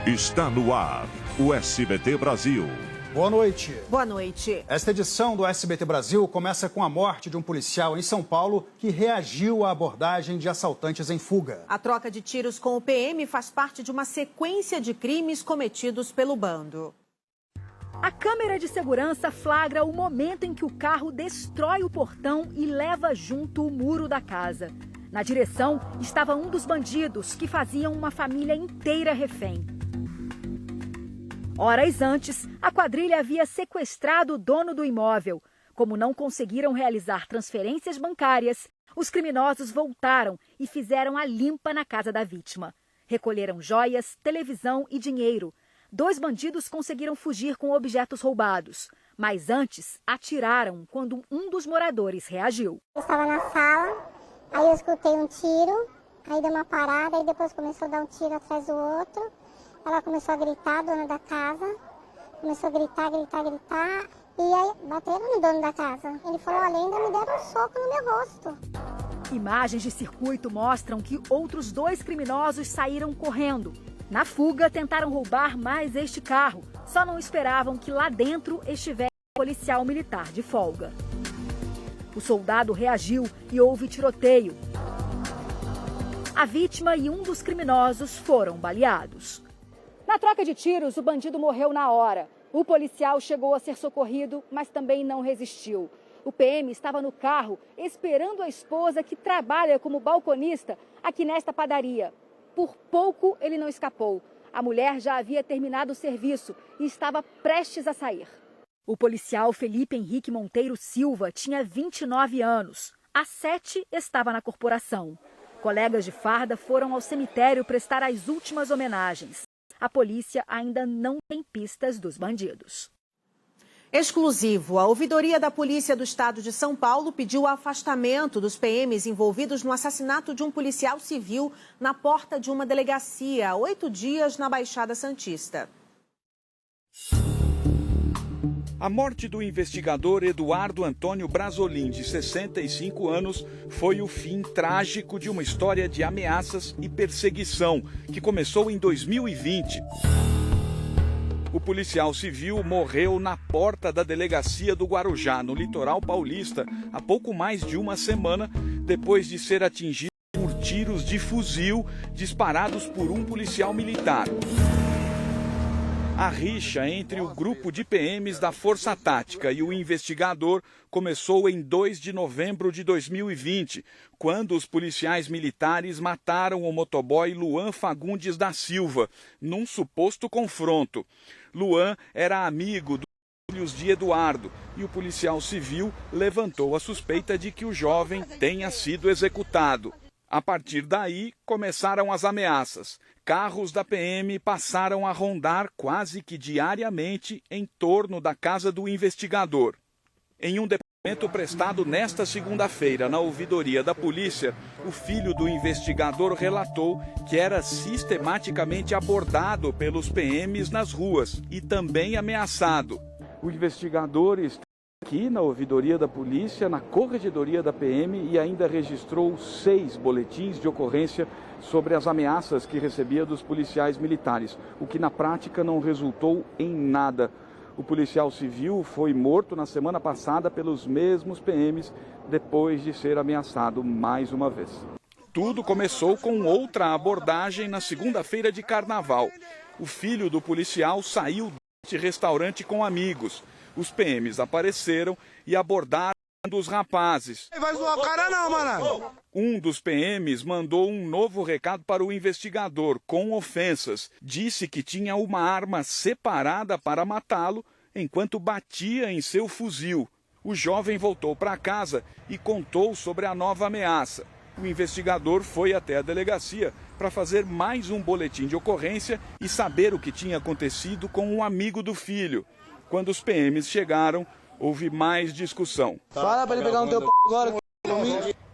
Está no ar o SBT Brasil. Boa noite. Boa noite. Esta edição do SBT Brasil começa com a morte de um policial em São Paulo que reagiu à abordagem de assaltantes em fuga. A troca de tiros com o PM faz parte de uma sequência de crimes cometidos pelo bando. A câmera de segurança flagra o momento em que o carro destrói o portão e leva junto o muro da casa. Na direção estava um dos bandidos que faziam uma família inteira refém. Horas antes, a quadrilha havia sequestrado o dono do imóvel. Como não conseguiram realizar transferências bancárias, os criminosos voltaram e fizeram a limpa na casa da vítima. Recolheram joias, televisão e dinheiro. 2 bandidos conseguiram fugir com objetos roubados. Mas antes, atiraram quando um dos moradores reagiu. Eu estava na sala, aí eu escutei um tiro, aí deu uma parada, e depois começou a dar um tiro atrás do outro. Ela começou a gritar, dona da casa, começou a gritar, e aí bateram no dono da casa. Ele falou, olha, ainda me deram um soco no meu rosto. Imagens de circuito mostram que outros 2 criminosos saíram correndo. Na fuga, tentaram roubar mais este carro, só não esperavam que lá dentro estivesse um policial militar de folga. O soldado reagiu e houve tiroteio. A vítima e um dos criminosos foram baleados. Na troca de tiros, o bandido morreu na hora. O policial chegou a ser socorrido, mas também não resistiu. O PM estava no carro esperando a esposa, que trabalha como balconista aqui nesta padaria. Por pouco ele não escapou. A mulher já havia terminado o serviço e estava prestes a sair. O policial Felipe Henrique Monteiro Silva tinha 29 anos. Há 7 estava na corporação. Colegas de farda foram ao cemitério prestar as últimas homenagens. A polícia ainda não tem pistas dos bandidos. Exclusivo, a ouvidoria da Polícia do Estado de São Paulo pediu o afastamento dos PMs envolvidos no assassinato de um policial civil na porta de uma delegacia há 8 dias na Baixada Santista. A morte do investigador Eduardo Antônio Brasolin, de 65 anos, foi o fim trágico de uma história de ameaças e perseguição que começou em 2020. O policial civil morreu na porta da delegacia do Guarujá, no litoral paulista, há pouco mais de uma semana, depois de ser atingido por tiros de fuzil disparados por um policial militar. A rixa entre o grupo de PMs da Força Tática e o investigador começou em 2 de novembro de 2020, quando os policiais militares mataram o motoboy Luan Fagundes da Silva, num suposto confronto. Luan era amigo dos filhos de Eduardo e o policial civil levantou a suspeita de que o jovem tenha sido executado. A partir daí, começaram as ameaças. Carros da PM passaram a rondar quase que diariamente em torno da casa do investigador. Em um depoimento prestado nesta segunda-feira na ouvidoria da polícia, o filho do investigador relatou que era sistematicamente abordado pelos PMs nas ruas e também ameaçado. O investigador está aqui na ouvidoria da polícia, na corregedoria da PM, e ainda registrou 6 boletins de ocorrência sobre as ameaças que recebia dos policiais militares, o que na prática não resultou em nada. O policial civil foi morto na semana passada pelos mesmos PMs, depois de ser ameaçado mais uma vez. Tudo começou com outra abordagem na segunda-feira de carnaval. O filho do policial saiu deste restaurante com amigos. Os PMs apareceram e abordaram os rapazes. Vai zoar o cara não, mano. Um dos PMs mandou um novo recado para o investigador, com ofensas. Disse que tinha uma arma separada para matá-lo, enquanto batia em seu fuzil. O jovem voltou para casa e contou sobre a nova ameaça. O investigador foi até a delegacia para fazer mais um boletim de ocorrência e saber o que tinha acontecido com um amigo do filho. Quando os PMs chegaram, houve mais discussão. Fala pra ele pegar no teu p agora.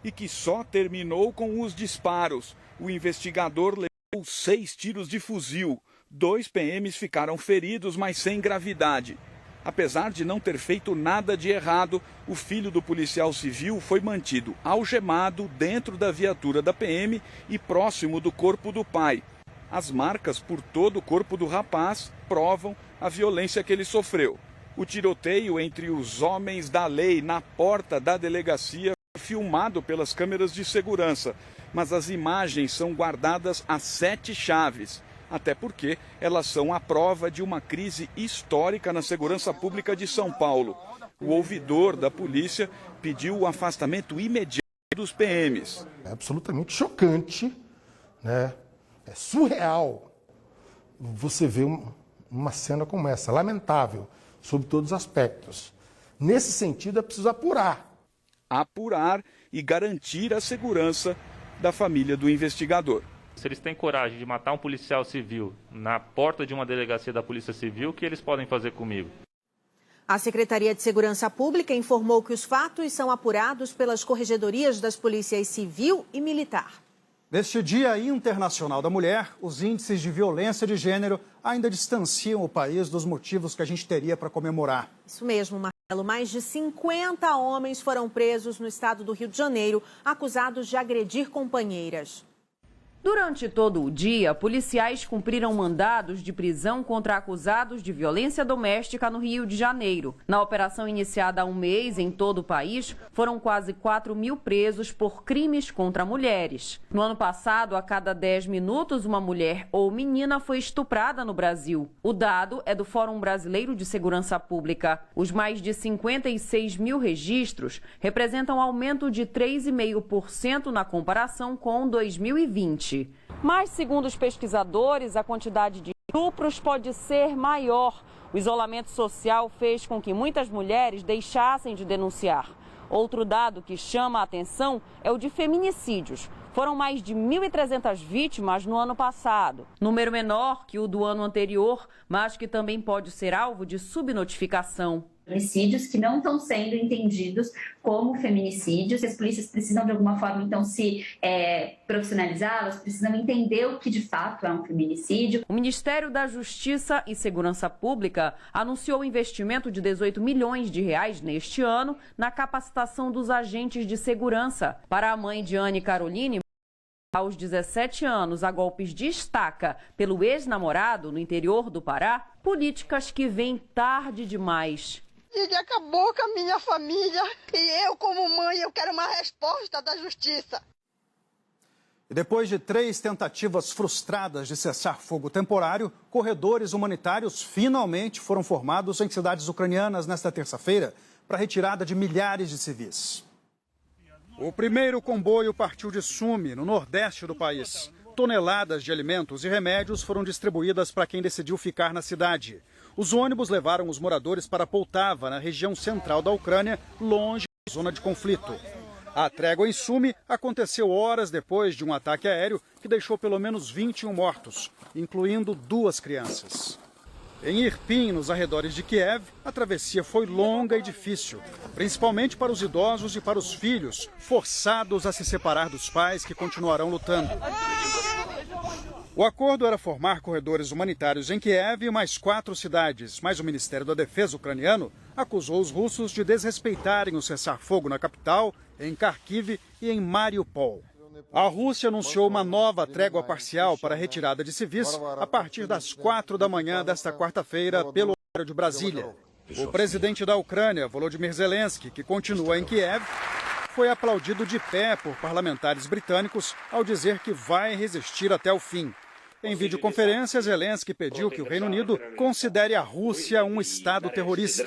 E que só terminou com os disparos. O investigador levou 6 tiros de fuzil. 2 PMs ficaram feridos, mas sem gravidade. Apesar de não ter feito nada de errado, o filho do policial civil foi mantido algemado dentro da viatura da PM e próximo do corpo do pai. As marcas por todo o corpo do rapaz provam a violência que ele sofreu. O tiroteio entre os homens da lei na porta da delegacia foi filmado pelas câmeras de segurança, mas as imagens são guardadas a 7 chaves, até porque elas são a prova de uma crise histórica na segurança pública de São Paulo. O ouvidor da polícia pediu o afastamento imediato dos PMs. É absolutamente chocante, né? É surreal você ver uma cena como essa, lamentável, sob todos os aspectos. Nesse sentido, é preciso apurar. Apurar e garantir a segurança da família do investigador. Se eles têm coragem de matar um policial civil na porta de uma delegacia da Polícia Civil, o que eles podem fazer comigo? A Secretaria de Segurança Pública informou que os fatos são apurados pelas corregedorias das polícias civil e militar. Neste Dia Internacional da Mulher, os índices de violência de gênero ainda distanciam o país dos motivos que a gente teria para comemorar. Isso mesmo, Marcelo. Mais de 50 homens foram presos no estado do Rio de Janeiro, acusados de agredir companheiras. Durante todo o dia, policiais cumpriram mandados de prisão contra acusados de violência doméstica no Rio de Janeiro. Na operação iniciada há um mês em todo o país, foram quase 4.000 presos por crimes contra mulheres. No ano passado, a cada 10 minutos, uma mulher ou menina foi estuprada no Brasil. O dado é do Fórum Brasileiro de Segurança Pública. Os mais de 56 mil registros representam aumento de 3,5% na comparação com 2020. Mas, segundo os pesquisadores, a quantidade de estupros pode ser maior. O isolamento social fez com que muitas mulheres deixassem de denunciar. Outro dado que chama a atenção é o de feminicídios. Foram mais de 1.300 vítimas no ano passado. Número menor que o do ano anterior, mas que também pode ser alvo de subnotificação. Feminicídios que não estão sendo entendidos como feminicídios. As polícias precisam, de alguma forma, então, se profissionalizar, elas precisam entender o que, de fato, é um feminicídio. O Ministério da Justiça e Segurança Pública anunciou um investimento de 18 milhões de reais neste ano na capacitação dos agentes de segurança. Para a mãe de Anne Caroline, aos 17 anos, a golpes destaca pelo ex-namorado no interior do Pará, políticas que vêm tarde demais. Ele acabou com a minha família e eu, como mãe, eu quero uma resposta da justiça. E depois de 3 tentativas frustradas de cessar fogo temporário, corredores humanitários finalmente foram formados em cidades ucranianas nesta terça-feira para a retirada de milhares de civis. O primeiro comboio partiu de Sumi, no nordeste do país. Toneladas de alimentos e remédios foram distribuídas para quem decidiu ficar na cidade. Os ônibus levaram os moradores para Poltava, na região central da Ucrânia, longe da zona de conflito. A trégua em Sumi aconteceu horas depois de um ataque aéreo que deixou pelo menos 21 mortos, incluindo 2 crianças. Em Irpin, nos arredores de Kiev, a travessia foi longa e difícil, principalmente para os idosos e para os filhos, forçados a se separar dos pais que continuarão lutando. O acordo era formar corredores humanitários em Kiev e mais 4 cidades, mas o Ministério da Defesa ucraniano acusou os russos de desrespeitarem o cessar-fogo na capital, em Kharkiv e em Mariupol. A Rússia anunciou uma nova trégua parcial para a retirada de civis a partir das 4 da manhã desta quarta-feira, pelo horário de Brasília. O presidente da Ucrânia, Volodymyr Zelensky, que continua em Kiev, foi aplaudido de pé por parlamentares britânicos ao dizer que vai resistir até o fim. Em videoconferência, Zelensky pediu que o Reino Unido considere a Rússia um Estado terrorista.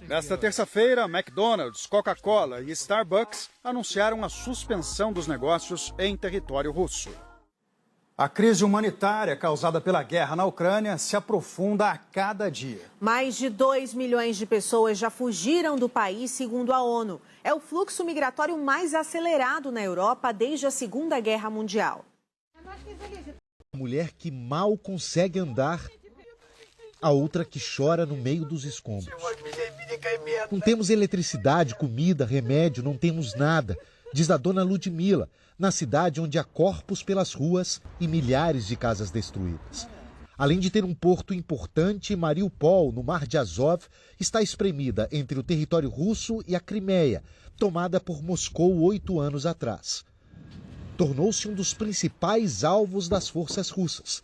Nesta terça-feira, McDonald's, Coca-Cola e Starbucks anunciaram a suspensão dos negócios em território russo. A crise humanitária causada pela guerra na Ucrânia se aprofunda a cada dia. Mais de 2 milhões de pessoas já fugiram do país, segundo a ONU. É o fluxo migratório mais acelerado na Europa desde a Segunda Guerra Mundial. Mulher não mal consegue andar, a outra que chora no meio dos escombros. Não temos eletricidade, comida, remédio, não temos nada, diz a dona Ludmila, na cidade onde há corpos pelas ruas e milhares de casas destruídas. Além de ter um porto importante, Mariupol, no Mar de Azov, está espremida entre o território russo e a Crimeia, tomada por Moscou 8 anos atrás. tornou-se um dos principais alvos das forças russas.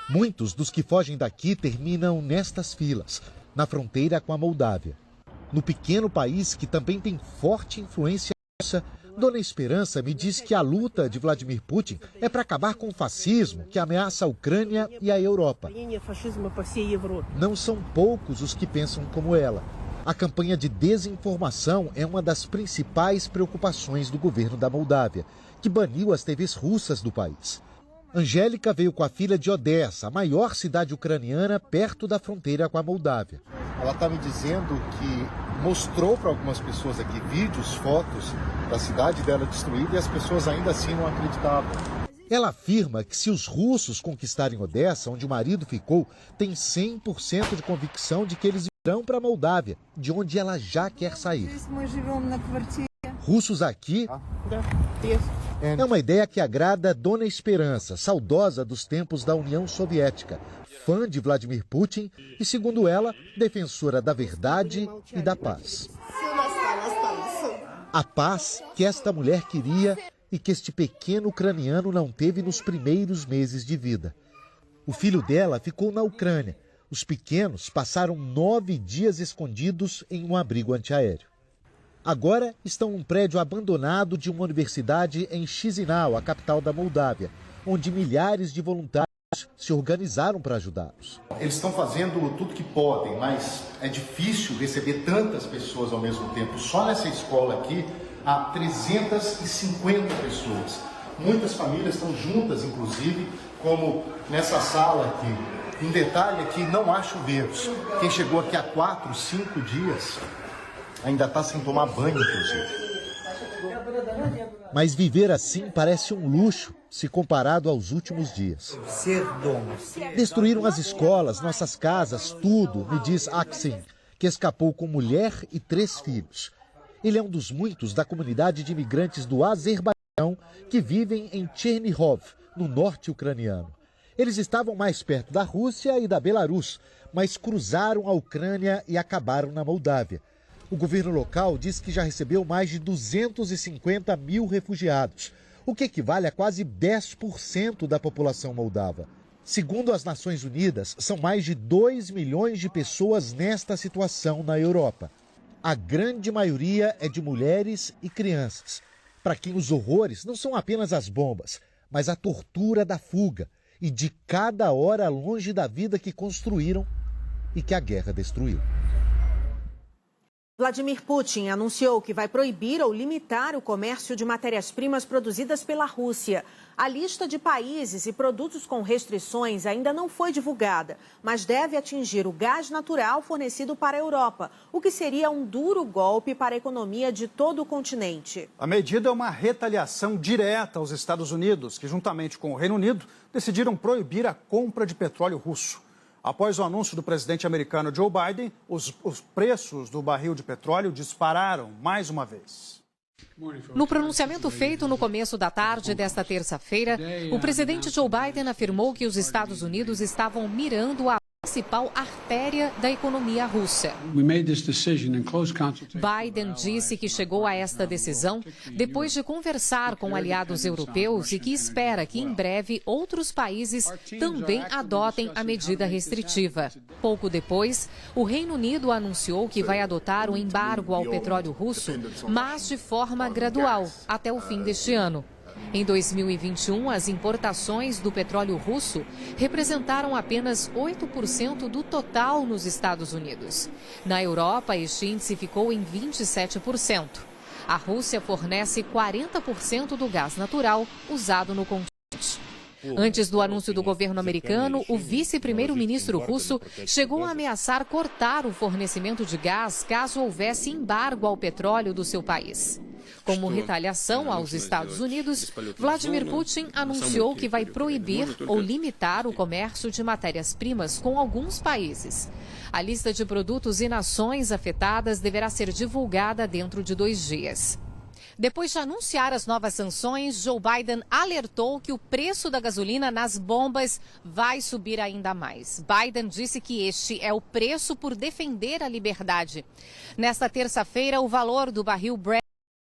Muitos dos que fogem daqui terminam nestas filas, na fronteira com a Moldávia. No pequeno país, que também tem forte influência russa, Dona Esperança me diz que a luta de Vladimir Putin é para acabar com o fascismo que ameaça a Ucrânia e a Europa. Não são poucos os que pensam como ela. A campanha de desinformação é uma das principais preocupações do governo da Moldávia, que baniu as TVs russas do país. Angélica veio com a filha de Odessa, a maior cidade ucraniana perto da fronteira com a Moldávia. Ela está me dizendo que mostrou para algumas pessoas aqui vídeos, fotos da cidade dela destruída e as pessoas ainda assim não acreditavam. Ela afirma que se os russos conquistarem Odessa, onde o marido ficou, tem 100% de convicção de que eles irão para a Moldávia, de onde ela já quer sair. Russos aqui é uma ideia que agrada Dona Esperança, saudosa dos tempos da União Soviética, fã de Vladimir Putin e, segundo ela, defensora da verdade e da paz. A paz que esta mulher queria e que este pequeno ucraniano não teve nos primeiros meses de vida. O filho dela ficou na Ucrânia. Os pequenos passaram 9 dias escondidos em um abrigo antiaéreo. Agora estão num prédio abandonado de uma universidade em Chisinau, a capital da Moldávia, onde milhares de voluntários se organizaram para ajudá-los. Eles estão fazendo tudo que podem, mas é difícil receber tantas pessoas ao mesmo tempo. Só nessa escola aqui há 350 pessoas. Muitas famílias estão juntas, inclusive, como nessa sala aqui. Um detalhe é que não há chuveiros. Quem chegou aqui há 4, 5 dias ainda está sem tomar banho, inclusive. Mas viver assim parece um luxo se comparado aos últimos dias. Destruíram as escolas, nossas casas, tudo, me diz Aksin, que escapou com mulher e 3 filhos. Ele é um dos muitos da comunidade de imigrantes do Azerbaijão que vivem em Chernihov, no norte ucraniano. Eles estavam mais perto da Rússia e da Belarus, mas cruzaram a Ucrânia e acabaram na Moldávia. O governo local diz que já recebeu mais de 250 mil refugiados, o que equivale a quase 10% da população moldava. Segundo as Nações Unidas, são mais de 2 milhões de pessoas nesta situação na Europa. A grande maioria é de mulheres e crianças, para quem os horrores não são apenas as bombas, mas a tortura da fuga e de cada hora longe da vida que construíram e que a guerra destruiu. Vladimir Putin anunciou que vai proibir ou limitar o comércio de matérias-primas produzidas pela Rússia. A lista de países e produtos com restrições ainda não foi divulgada, mas deve atingir o gás natural fornecido para a Europa, o que seria um duro golpe para a economia de todo o continente. A medida é uma retaliação direta aos Estados Unidos, que, juntamente com o Reino Unido, decidiram proibir a compra de petróleo russo. Após o anúncio do presidente americano Joe Biden, os preços do barril de petróleo dispararam mais uma vez. No pronunciamento feito no começo da tarde desta terça-feira, o presidente Joe Biden afirmou que os Estados Unidos estavam mirando a principal artéria da economia russa. Biden disse que chegou a esta decisão depois de conversar com aliados europeus e que espera que em breve outros países também adotem a medida restritiva. Pouco depois, o Reino Unido anunciou que vai adotar o embargo ao petróleo russo, mas de forma gradual, até o fim deste ano. Em 2021, as importações do petróleo russo representaram apenas 8% do total nos Estados Unidos. Na Europa, este índice ficou em 27%. A Rússia fornece 40% do gás natural usado no continente. Antes do anúncio do governo americano, o vice-primeiro-ministro russo chegou a ameaçar cortar o fornecimento de gás caso houvesse embargo ao petróleo do seu país. Como retaliação aos Estados Unidos, Vladimir Putin anunciou que vai proibir ou limitar o comércio de matérias-primas com alguns países. A lista de produtos e nações afetadas deverá ser divulgada dentro de 2 dias. Depois de anunciar as novas sanções, Joe Biden alertou que o preço da gasolina nas bombas vai subir ainda mais. Biden disse que este é o preço por defender a liberdade. Nesta terça-feira, o valor do barril Brent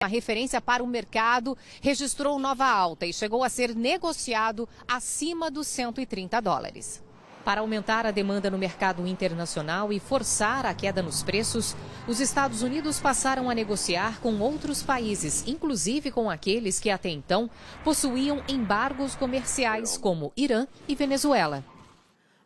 A referência para o mercado registrou nova alta e chegou a ser negociado acima dos $130. Para aumentar a demanda no mercado internacional e forçar a queda nos preços, os Estados Unidos passaram a negociar com outros países, inclusive com aqueles que até então possuíam embargos comerciais, como Irã e Venezuela.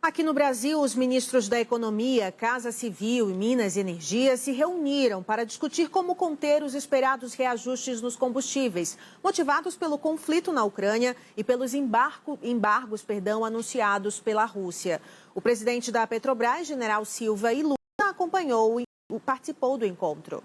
Aqui no Brasil, os ministros da Economia, Casa Civil e Minas e Energia se reuniram para discutir como conter os esperados reajustes nos combustíveis, motivados pelo conflito na Ucrânia e pelos embargos anunciados pela Rússia. O presidente da Petrobras, General Silva e Lula, participou do encontro.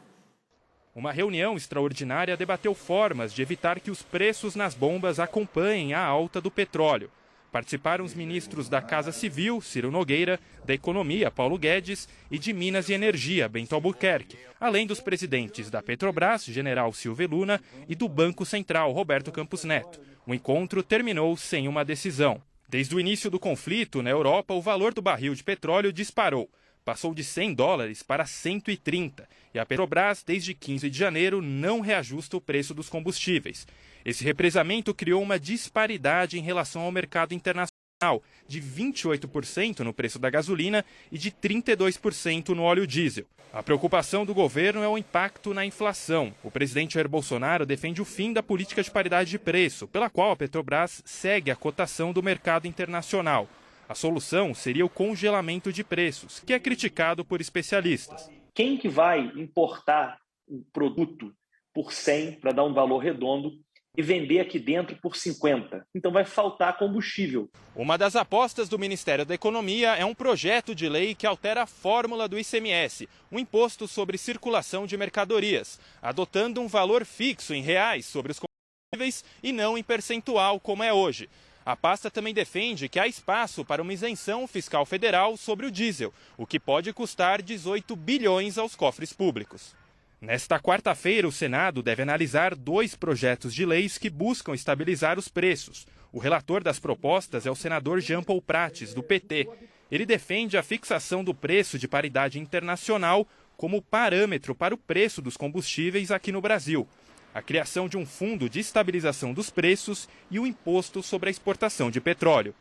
Uma reunião extraordinária debateu formas de evitar que os preços nas bombas acompanhem a alta do petróleo. Participaram os ministros da Casa Civil, Ciro Nogueira, da Economia, Paulo Guedes, e de Minas e Energia, Bento Albuquerque, além dos presidentes da Petrobras, General Silva e Luna, e do Banco Central, Roberto Campos Neto. O encontro terminou sem uma decisão. Desde o início do conflito, na Europa, o valor do barril de petróleo disparou. Passou de $100 para 130. E a Petrobras, desde 15 de janeiro, não reajusta o preço dos combustíveis. Esse represamento criou uma disparidade em relação ao mercado internacional, de 28% no preço da gasolina e de 32% no óleo diesel. A preocupação do governo é o impacto na inflação. O presidente Jair Bolsonaro defende o fim da política de paridade de preço, pela qual a Petrobras segue a cotação do mercado internacional. A solução seria o congelamento de preços, que é criticado por especialistas. Quem que vai importar um produto por 100 para dar um valor redondo e vender aqui dentro por 50? Então vai faltar combustível. Uma das apostas do Ministério da Economia é um projeto de lei que altera a fórmula do ICMS, um imposto sobre circulação de mercadorias, adotando um valor fixo em reais sobre os combustíveis e não em percentual como é hoje. A pasta também defende que há espaço para uma isenção fiscal federal sobre o diesel, o que pode custar 18 bilhões aos cofres públicos. Nesta quarta-feira, o Senado deve analisar 2 projetos de leis que buscam estabilizar os preços. O relator das propostas é o senador Jean Paul Prates, do PT. Ele defende a fixação do preço de paridade internacional como parâmetro para o preço dos combustíveis aqui no Brasil, a criação de um fundo de estabilização dos preços e o imposto sobre a exportação de petróleo.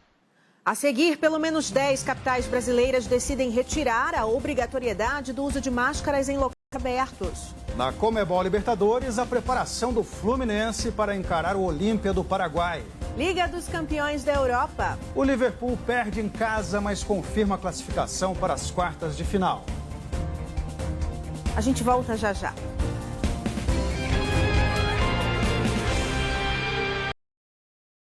A seguir, pelo menos 10 capitais brasileiras decidem retirar a obrigatoriedade do uso de máscaras em locais abertos. Na Conmebol Libertadores, a preparação do Fluminense para encarar o Olímpia do Paraguai. Liga dos Campeões da Europa. O Liverpool perde em casa, mas confirma a classificação para as quartas de final. A gente volta já já.